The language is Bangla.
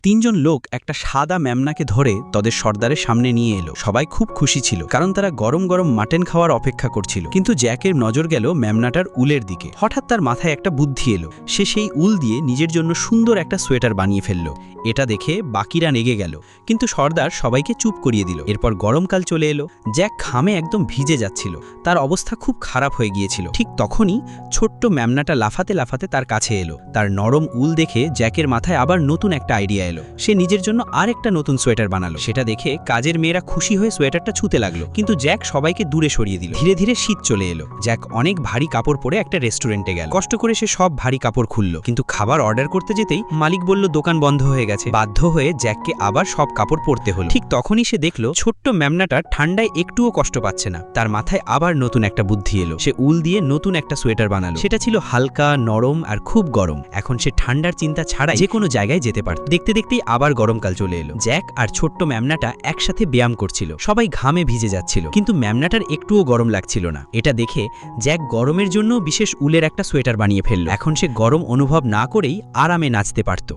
তিনজন লোক একটা সাদা মেমনাকে ধরে তাদের সর্দারের সামনে নিয়ে এলো। সবাই খুব খুশি ছিল, কারণ তারা গরম গরম মাটন খাওয়ার অপেক্ষা করছিল। কিন্তু জ্যাকের নজর গেল মেমনাটার উলের দিকে। হঠাৎ তার মাথায় একটা বুদ্ধি এলো। সে সেই উল দিয়ে নিজের জন্য সুন্দর একটা সোয়েটার বানিয়ে ফেলল। এটা দেখে বাকিরা রেগে গেল, কিন্তু সর্দার সবাইকে চুপ করিয়ে দিল। এরপর গরমকাল চলে এলো। জ্যাক ঘামে একদম ভিজে যাচ্ছিল, তার অবস্থা খুব খারাপ হয়ে গিয়েছিল। ঠিক তখনই ছোট্ট মেমনাটা লাফাতে লাফাতে তার কাছে এলো। তার নরম উল দেখে জ্যাকের মাথায় আবার নতুন একটা আইডিয়া এলো। সে নিজের জন্য আরেকটা নতুন সোয়েটার বানালো। সেটা দেখে কাজের মেয়েরা খুশি হয়ে সোয়েটারটা ছুঁতে লাগলো, কিন্তু জ্যাক সবাইকে দূরে সরিয়ে দিল। ধীরে ধীরে শীত চলে এলো। জ্যাক অনেক ভারী কাপড় পরে একটা রেস্টুরেন্টে গেল। কষ্ট করে সে সব ভারী কাপড় খুলল, কিন্তু খাবার অর্ডার করতে যেতেই মালিক বলল দোকান বন্ধ হয়ে গেছে। বাধ্য হয়ে জ্যাককে আবার সব কাপড় পরতে হলো। ঠিক তখনই সে দেখল ছোট্ট মেমনাটা ঠান্ডায় একটুও কষ্ট পাচ্ছে না। তার মাথায় আবার নতুন একটা বুদ্ধি এলো। সে উল দিয়ে নতুন একটা সোয়েটার বানালো। সেটা ছিল হালকা, নরম আর খুব গরম। এখন সে ঠান্ডার চিন্তা ছাড়াই যে কোনো জায়গায় যেতে পারত। দেখতে দেখতেই আবার গরমকাল চলে এলো। জ্যাক আর ছোট্ট মেমনাটা একসাথে ব্যায়াম করছিল। সবাই ঘামে ভিজে যাচ্ছিল, কিন্তু মেমনাটার একটুও গরম লাগছিল না। এটা দেখে জ্যাক গরমের জন্য বিশেষ উলের একটা সোয়েটার বানিয়ে ফেলল। এখন সে গরম অনুভব না করেই আরামে নাচতে পারত।